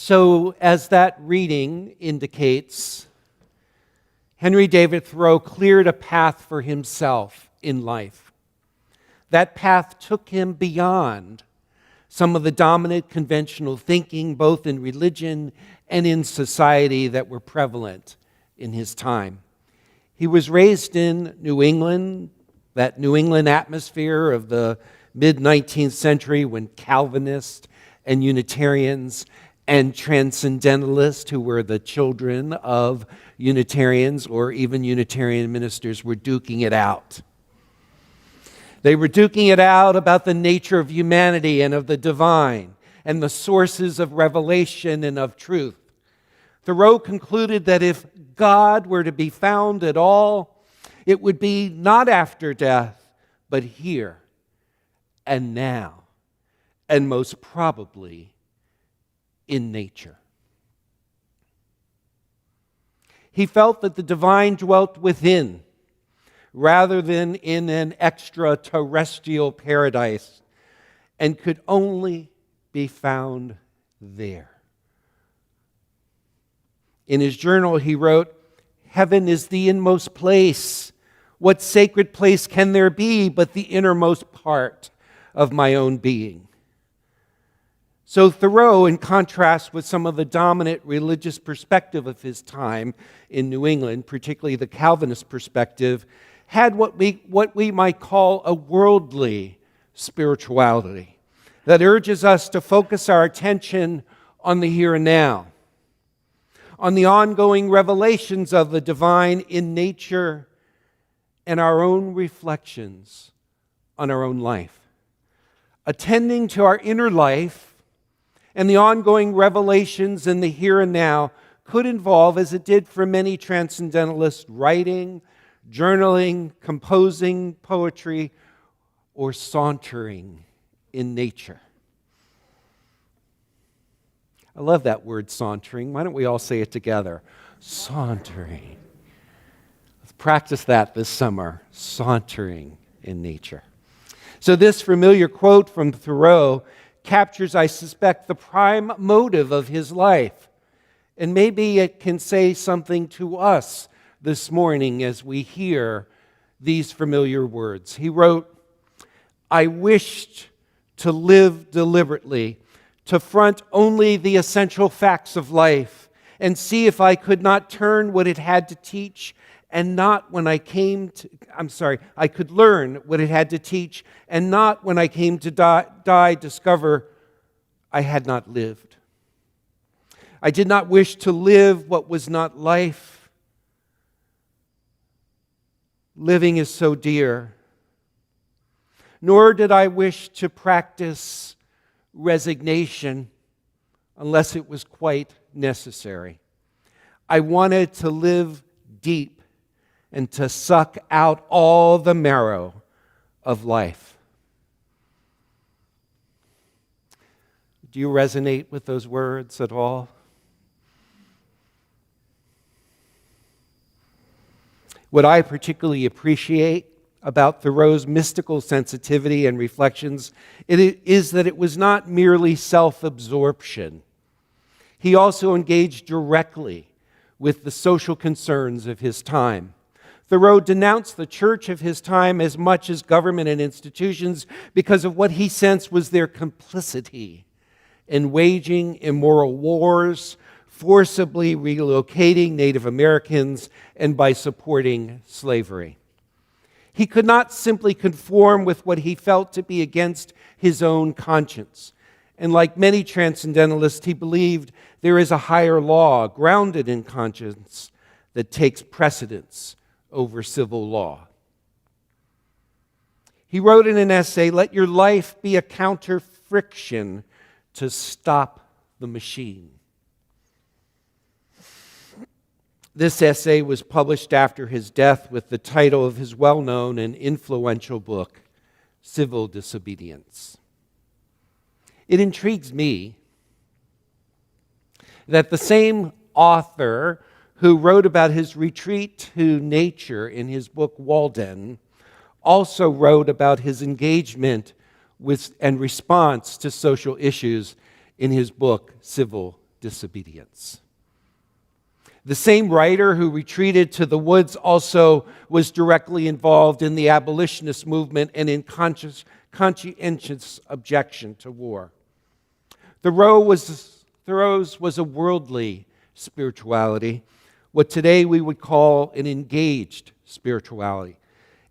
So, as that reading indicates, Henry David Thoreau cleared a path for himself in life. That path took him beyond some of the dominant conventional thinking, both in religion and in society, that were prevalent in his time. He was raised in New England, that New England atmosphere of the mid-19th century when Calvinists and Unitarians and Transcendentalists, who were the children of Unitarians or even Unitarian ministers, were duking it out. They were duking it out about the nature of humanity and of the divine and the sources of revelation and of truth. Thoreau concluded that if God were to be found at all, it would be not after death, but here and now, and most probably in nature. He felt that the divine dwelt within, rather than in an extraterrestrial paradise, and could only be found there. In his journal, he wrote, "Heaven is the inmost place. What sacred place can there be but the innermost part of my own being?" So Thoreau, in contrast with some of the dominant religious perspective of his time in New England, particularly the Calvinist perspective, had what we might call a worldly spirituality that urges us to focus our attention on the here and now, on the ongoing revelations of the divine in nature and our own reflections on our own life. Attending to our inner life and the ongoing revelations in the here and now could involve, as it did for many transcendentalists, writing, journaling, composing poetry, or sauntering in nature. I love that word, sauntering. Why don't we all say it together? Sauntering. Let's practice that this summer, sauntering in nature. So this familiar quote from Thoreau captures, I suspect, the prime motive of his life. And maybe it can say something to us this morning as we hear these familiar words. He wrote, "I wished to live deliberately, to front only the essential facts of life, and see if I could not turn what it had to teach, and not when I came to, I could learn what it had to teach, and not when I came to die discover I had not lived. I did not wish to live what was not life. Living is so dear. Nor did I wish to practice resignation unless it was quite necessary. I wanted to live deep and to suck out all the marrow of life." Do you resonate with those words at all? What I particularly appreciate about Thoreau's mystical sensitivity and reflections is that it was not merely self-absorption. He also engaged directly with the social concerns of his time. Thoreau denounced the church of his time as much as government and institutions because of what he sensed was their complicity in waging immoral wars, forcibly relocating Native Americans, and by supporting slavery. He could not simply conform with what he felt to be against his own conscience. And like many transcendentalists, he believed there is a higher law grounded in conscience that takes precedence over civil law. He wrote in an essay, "Let your life be a counter friction to stop the machine." This essay was published after his death with the title of his well-known and influential book, Civil Disobedience. It intrigues me that the same author who wrote about his retreat to nature in his book Walden also wrote about his engagement with and response to social issues in his book Civil disobedience. The same writer who retreated to the woods also was directly involved in the abolitionist movement and in conscientious objection to war. Thoreau's was a worldly spirituality, what today we would call an engaged spirituality.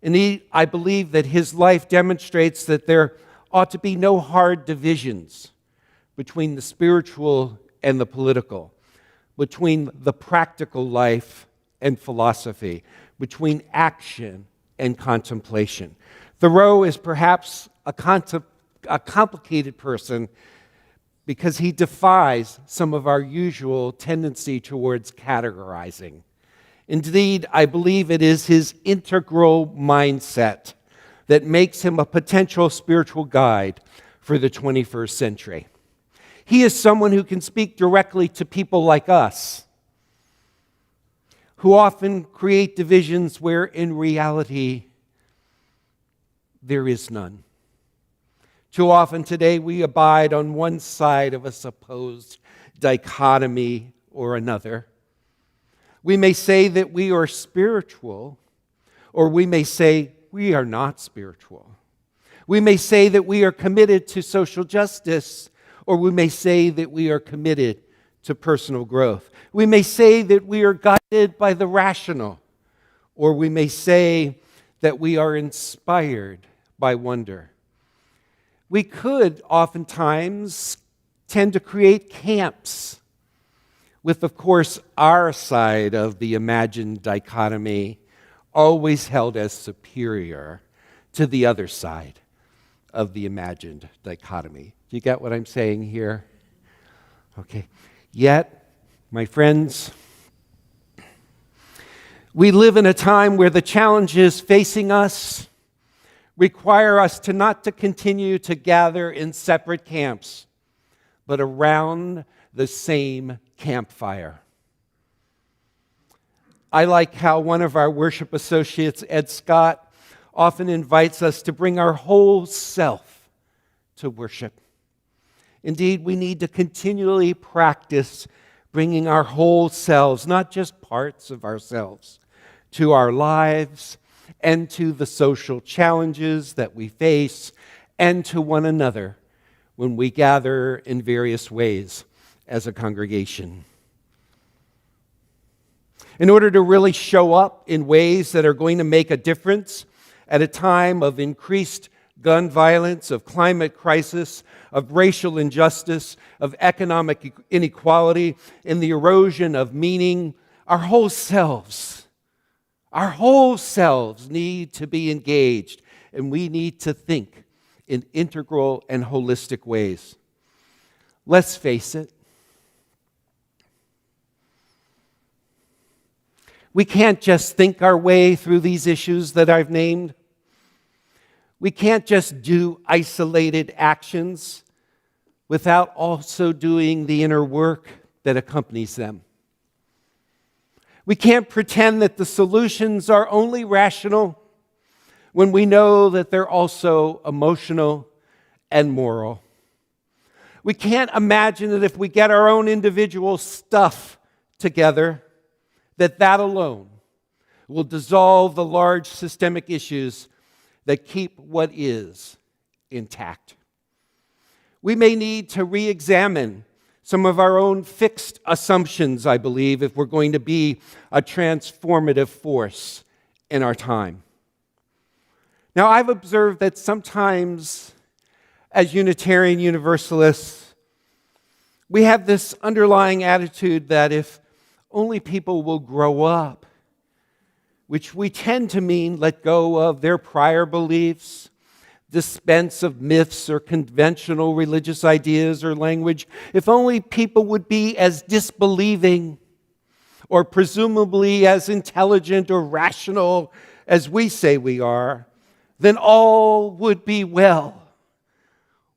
Indeed, I believe that his life demonstrates that there ought to be no hard divisions between the spiritual and the political, between the practical life and philosophy, between action and contemplation. Thoreau is perhaps a complicated person because he defies some of our usual tendency towards categorizing. Indeed, I believe it is his integral mindset that makes him a potential spiritual guide for the 21st century. He is someone who can speak directly to people like us, who often create divisions where in reality there is none. Too often today we abide on one side of a supposed dichotomy or another. We may say that we are spiritual, or we may say we are not spiritual. We may say that we are committed to social justice, or we may say that we are committed to personal growth. We may say that we are guided by the rational, or we may say that we are inspired by wonder. We could oftentimes tend to create camps with, of course, our side of the imagined dichotomy always held as superior to the other side of the imagined dichotomy. Do you get what I'm saying here? Okay. Yet, my friends, we live in a time where the challenges facing us require us to not to continue to gather in separate camps, but around the same campfire. I like how one of our worship associates, Ed Scott, often invites us to bring our whole self to worship. Indeed, we need to continually practice bringing our whole selves, not just parts of ourselves, to our lives and to the social challenges that we face and to one another when we gather in various ways as a congregation. In order to really show up in ways that are going to make a difference at a time of increased gun violence, of climate crisis, of racial injustice, of economic inequality, and the erosion of meaning, our whole selves need to be engaged, and we need to think in integral and holistic ways. Let's face it, we can't just think our way through these issues that I've named. We can't just do isolated actions without also doing the inner work that accompanies them. We can't pretend that the solutions are only rational when we know that they're also emotional and moral. We can't imagine that if we get our own individual stuff together, that alone will dissolve the large systemic issues that keep what is intact. We may need to re-examine some of our own fixed assumptions, I believe, if we're going to be a transformative force in our time. Now, I've observed that sometimes, as Unitarian Universalists, we have this underlying attitude that if only people will grow up, which we tend to mean let go of their prior beliefs, dispense of myths or conventional religious ideas or language, if only people would be as disbelieving or presumably as intelligent or rational as we say we are, then all would be well,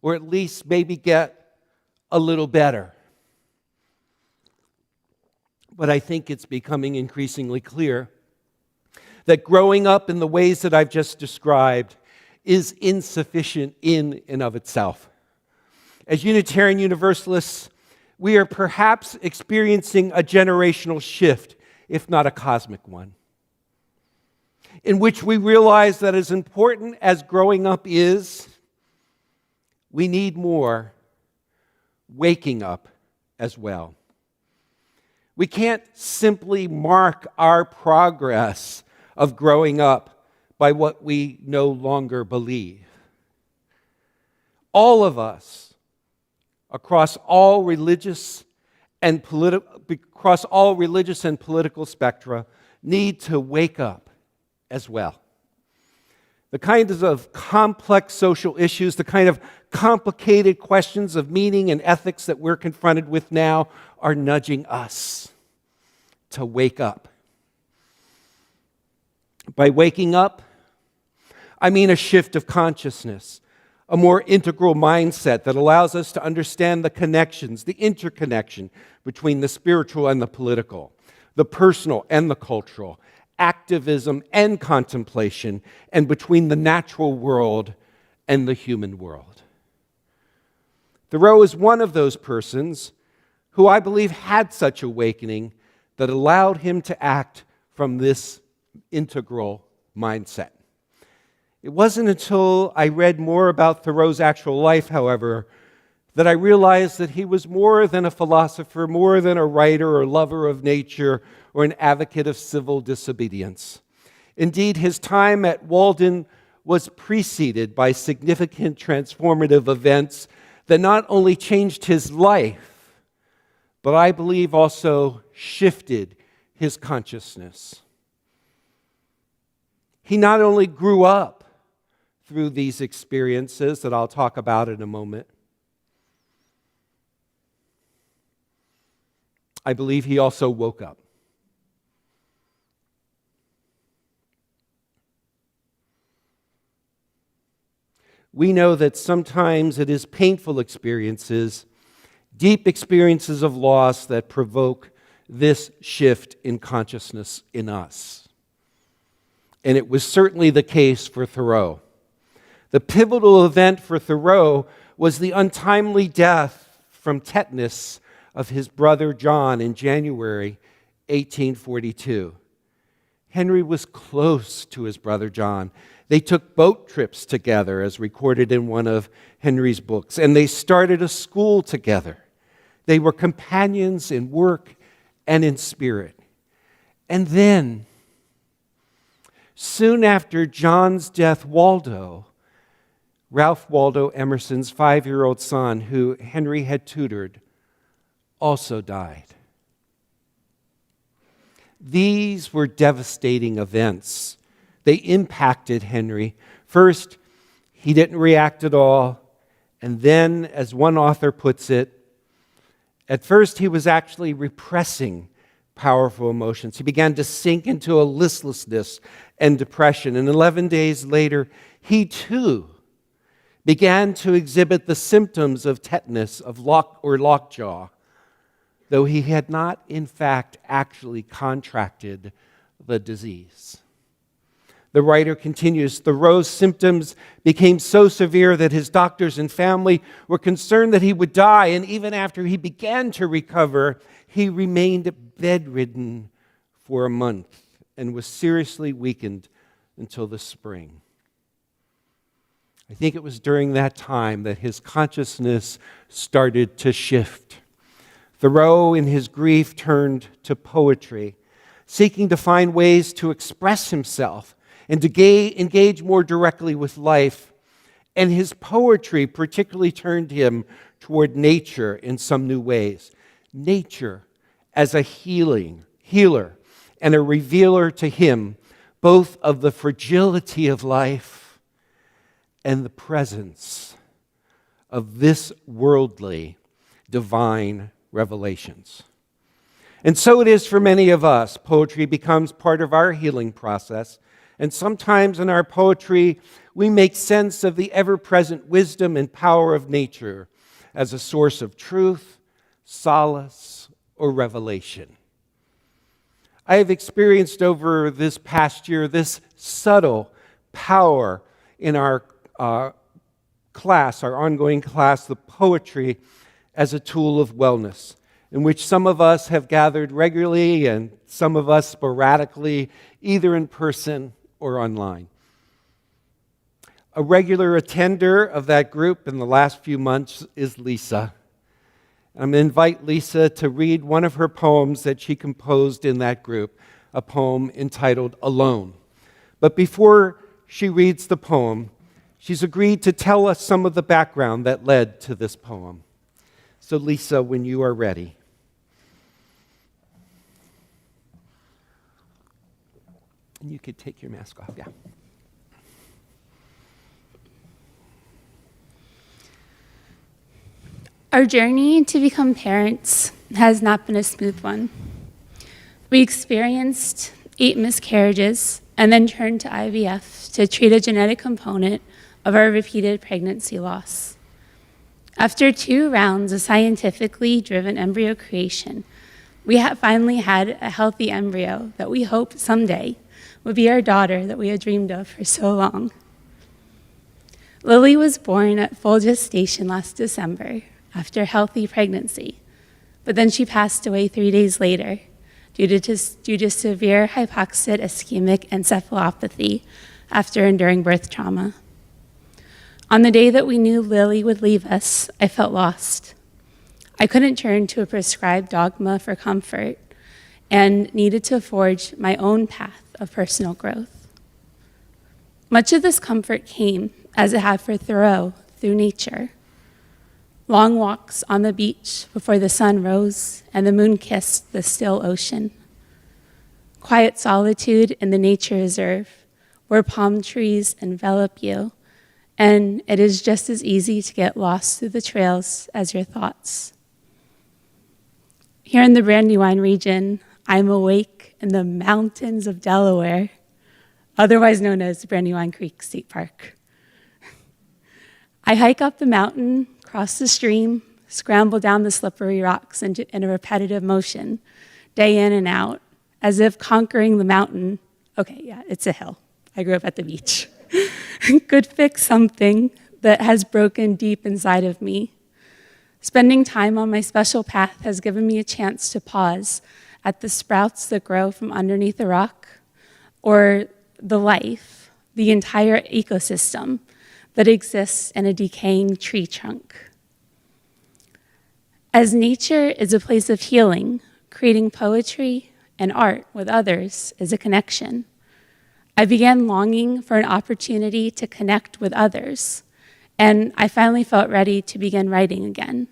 or at least maybe get a little better. But I think it's becoming increasingly clear that growing up in the ways that I've just described is insufficient in and of itself. As Unitarian Universalists, We are perhaps experiencing a generational shift, if not a cosmic one, in which we realize that as important as growing up is, we need more waking up as well. We can't simply mark our progress of growing up by what we no longer believe. All of us, across all religious and political spectra, need to wake up as well. The kinds of complex social issues, the kind of complicated questions of meaning and ethics that we're confronted with now are nudging us to wake up. By waking up, I mean a shift of consciousness, a more integral mindset that allows us to understand the connections, the interconnection between the spiritual and the political, the personal and the cultural, activism and contemplation, and between the natural world and the human world. Thoreau is one of those persons who I believe had such awakening that allowed him to act from this integral mindset. It wasn't until I read more about Thoreau's actual life, however, that I realized that he was more than a philosopher, more than a writer or lover of nature or an advocate of civil disobedience. Indeed, his time at Walden was preceded by significant transformative events that not only changed his life, but I believe also shifted his consciousness. He not only grew up through these experiences that I'll talk about in a moment, I believe he also woke up. We know that sometimes it is painful experiences, deep experiences of loss that provoke this shift in consciousness in us. And it was certainly the case for Thoreau. The pivotal event for Thoreau was the untimely death from tetanus of his brother John in January 1842. Henry was close to his brother John. They took boat trips together, as recorded in one of Henry's books, and they started a school together. They were companions in work and in spirit. And then, soon after John's death, Ralph Waldo Emerson's 5-year-old son, who Henry had tutored, also died. These were devastating events. They impacted Henry. First, he didn't react at all. And then, as one author puts it, at first he was actually repressing powerful emotions. He began to sink into a listlessness and depression. And 11 days later, he too began to exhibit the symptoms of tetanus, of lockjaw, though he had not, in fact, actually contracted the disease. The writer continues, Thoreau's symptoms became so severe that his doctors and family were concerned that he would die, and even after he began to recover, he remained bedridden for a month and was seriously weakened until the spring. I think it was during that time that his consciousness started to shift. Thoreau, in his grief, turned to poetry, seeking to find ways to express himself and to engage more directly with life. And his poetry particularly turned him toward nature in some new ways. Nature as a healer, and a revealer to him both of the fragility of life and the presence of this worldly divine revelations. And so it is for many of us. Poetry becomes part of our healing process. And sometimes in our poetry, we make sense of the ever-present wisdom and power of nature as a source of truth, solace, or revelation. I have experienced over this past year this subtle power in our class, our ongoing class, the poetry as a tool of wellness, in which some of us have gathered regularly and some of us sporadically, either in person or online. A regular attender of that group in the last few months is Lisa. I'm going to invite Lisa to read one of her poems that she composed in that group, a poem entitled Alone. But before she reads the poem, she's agreed to tell us some of the background that led to this poem. So Lisa, when you are ready. And you could take your mask off, yeah. Our journey to become parents has not been a smooth one. We experienced 8 miscarriages and then turned to IVF to treat a genetic component of our repeated pregnancy loss. After 2 rounds of scientifically driven embryo creation, we finally had a healthy embryo that we hoped someday would be our daughter that we had dreamed of for so long. Lily was born at full gestation last December after a healthy pregnancy, but then she passed away 3 days later due to severe hypoxic ischemic encephalopathy after enduring birth trauma. On the day that we knew Lily would leave us, I felt lost. I couldn't turn to a prescribed dogma for comfort and needed to forge my own path of personal growth. Much of this comfort came, as it had for Thoreau, through nature. Long walks on the beach before the sun rose and the moon kissed the still ocean. Quiet solitude in the nature reserve where palm trees envelop you, and it is just as easy to get lost through the trails as your thoughts. Here in the Brandywine region, I'm awake in the mountains of Delaware, otherwise known as Brandywine Creek State Park. I hike up the mountain, cross the stream, scramble down the slippery rocks in a repetitive motion, day in and out, as if conquering the mountain. Okay, yeah, it's a hill. I grew up at the beach. Could fix something that has broken deep inside of me. Spending time on my special path has given me a chance to pause at the sprouts that grow from underneath the rock, or the life, the entire ecosystem that exists in a decaying tree trunk. As nature is a place of healing, creating poetry and art with others is a connection. I began longing for an opportunity to connect with others, and I finally felt ready to begin writing again,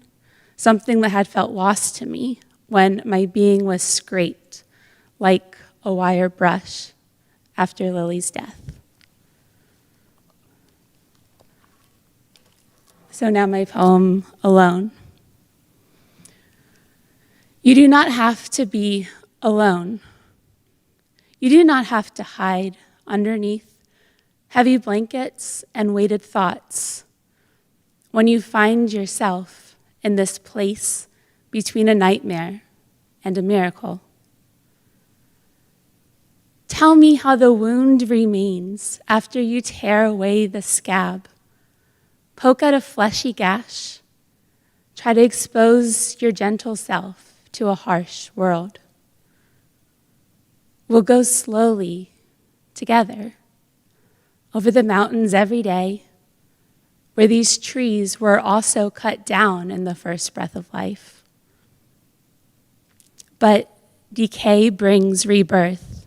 something that had felt lost to me when my being was scraped like a wire brush after Lily's death. So now my poem, Alone. You do not have to be alone. You do not have to hide underneath heavy blankets and weighted thoughts when you find yourself in this place between a nightmare and a miracle. Tell me how the wound remains after you tear away the scab. Poke at a fleshy gash. Try to expose your gentle self to a harsh world. We'll go slowly together over the mountains every day, where these trees were also cut down in the first breath of life. But decay brings rebirth,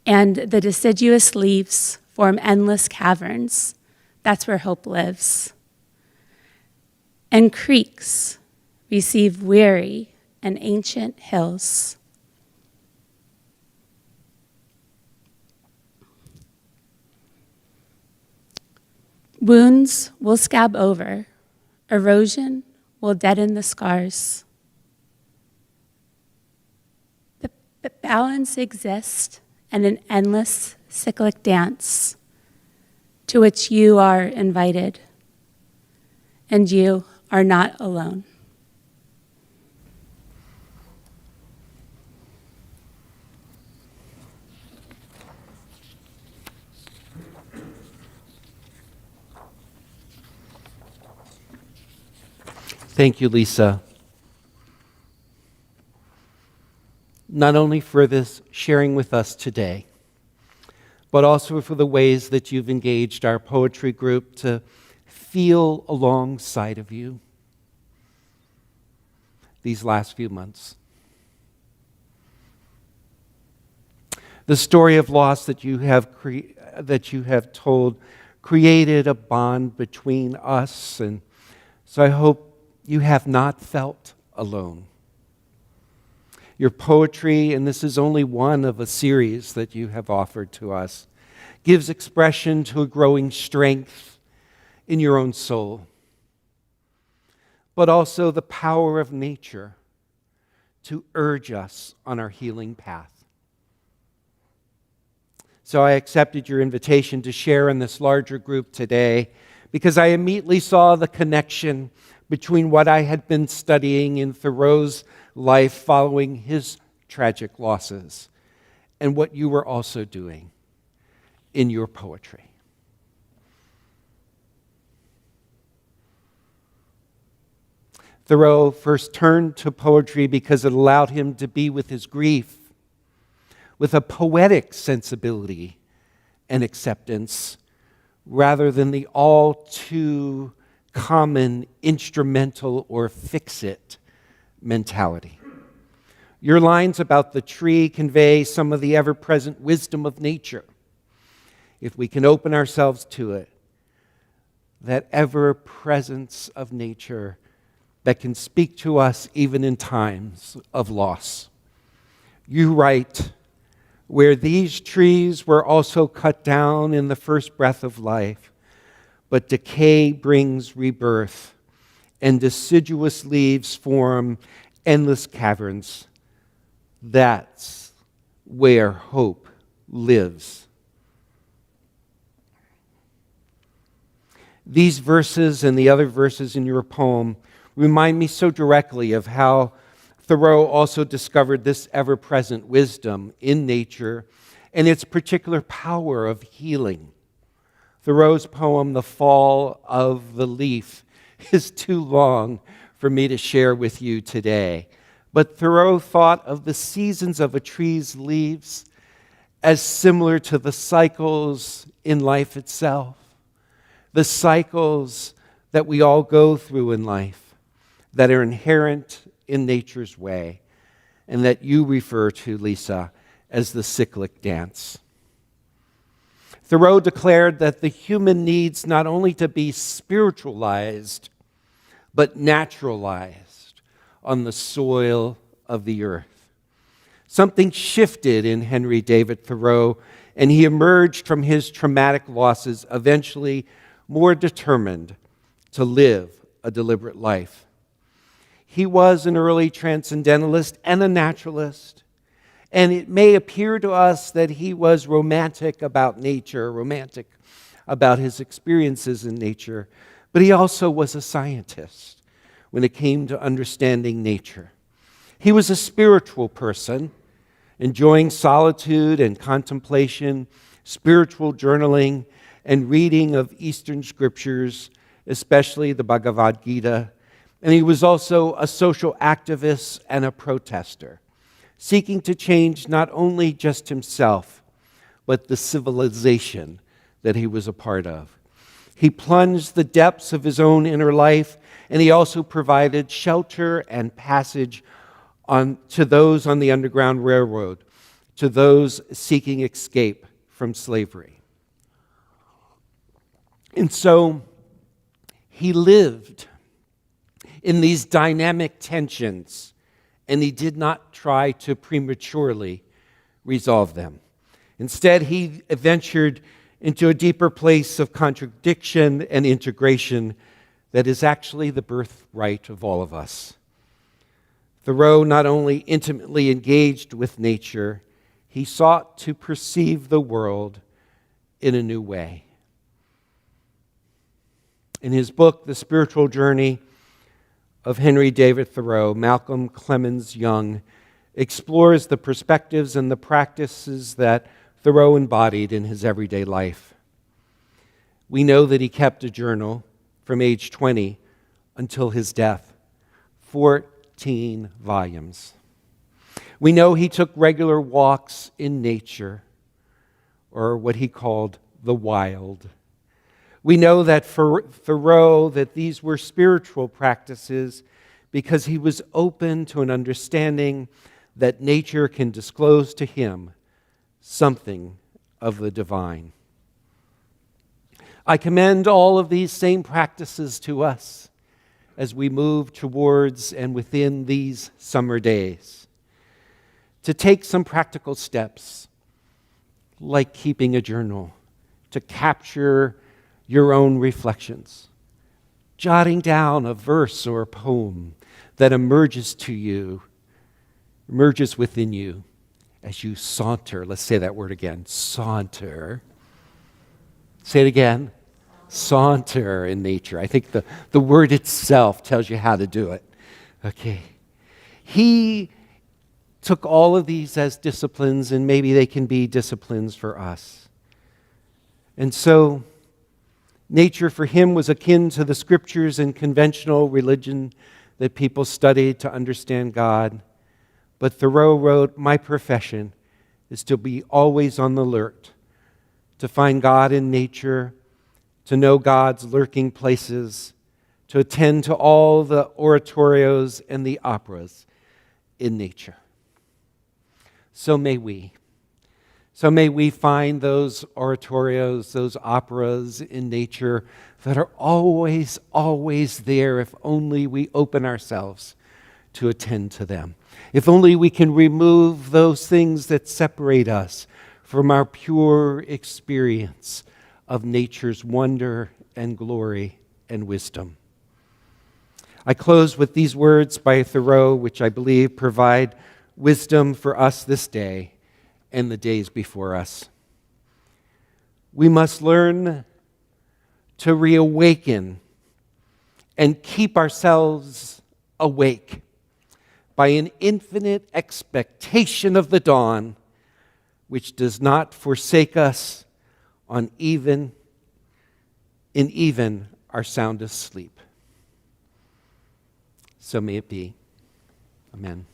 and the deciduous leaves form endless caverns. That's where hope lives. And creeks receive weary and ancient hills. Wounds will scab over. Erosion will deaden the scars. But balance exists in an endless cyclic dance to which you are invited, and you are not alone. Thank you, Lisa. Not only for this sharing with us today, but also for the ways that you've engaged our poetry group to feel alongside of you these last few months. The story of loss that you have told created a bond between us, and so I hope you have not felt alone. Your poetry, and this is only one of a series that you have offered to us, gives expression to a growing strength in your own soul, but also the power of nature to urge us on our healing path. So I accepted your invitation to share in this larger group today because I immediately saw the connection between what I had been studying in Thoreau's life following his tragic losses and what you were also doing in your poetry. Thoreau first turned to poetry because it allowed him to be with his grief with a poetic sensibility and acceptance rather than the all too common instrumental or fix-it mentality. Your lines about the tree convey some of the ever-present wisdom of nature, if we can open ourselves to it, that ever-presence of nature that can speak to us even in times of loss. You write, where these trees were also cut down in the first breath of life, but decay brings rebirth, and deciduous leaves form endless caverns. That's where hope lives. These verses and the other verses in your poem remind me so directly of how Thoreau also discovered this ever-present wisdom in nature and its particular power of healing. Thoreau's poem, The Fall of the Leaf, is too long for me to share with you today. But Thoreau thought of the seasons of a tree's leaves as similar to the cycles in life itself, the cycles that we all go through in life that are inherent in nature's way, and that you refer to, Lisa, as the cyclic dance. Thoreau declared that the human needs not only to be spiritualized, but naturalized on the soil of the earth. Something shifted in Henry David Thoreau, and he emerged from his traumatic losses eventually more determined to live a deliberate life. He was an early transcendentalist and a naturalist, and it may appear to us that he was romantic about nature, romantic about his experiences in nature, but he also was a scientist when it came to understanding nature. He was a spiritual person, enjoying solitude and contemplation, spiritual journaling, and reading of Eastern scriptures, especially the Bhagavad Gita. And he was also a social activist and a protester, seeking to change not only just himself, but the civilization that he was a part of. He plunged the depths of his own inner life, and he also provided shelter and passage to those on the Underground Railroad, to those seeking escape from slavery. And so he lived in these dynamic tensions, and he did not try to prematurely resolve them. Instead, he ventured into a deeper place of contradiction and integration that is actually the birthright of all of us. Thoreau not only intimately engaged with nature, he sought to perceive the world in a new way. In his book, The Spiritual Journey of Henry David Thoreau, Malcolm Clemens Young explores the perspectives and the practices that Thoreau embodied in his everyday life. We know that he kept a journal from age 20 until his death 14 volumes. We know he took regular walks in nature, or what he called the wild. We know that for Thoreau that these were spiritual practices because he was open to an understanding that nature can disclose to him something of the divine. I commend all of these same practices to us as we move towards and within these summer days, to take some practical steps, like keeping a journal, to capture your own reflections, jotting down a verse or a poem that emerges within you as you saunter. Let's say that word again, saunter. Say it again, saunter in nature. I think the word itself tells you how to do it. Okay. He took all of these as disciplines, and maybe they can be disciplines for us. And so, nature for him was akin to the scriptures and conventional religion that people studied to understand God. But Thoreau wrote, "My profession is to be always on the alert, to find God in nature, to know God's lurking places, to attend to all the oratorios and the operas in nature." So may we. So may we find those oratorios, those operas in nature that are always, always there if only we open ourselves to attend to them. If only we can remove those things that separate us from our pure experience of nature's wonder and glory and wisdom. I close with these words by Thoreau, which I believe provide wisdom for us this day and the days before us. We must learn to reawaken and keep ourselves awake by an infinite expectation of the dawn, which does not forsake us in even our soundest sleep. So may it be. Amen.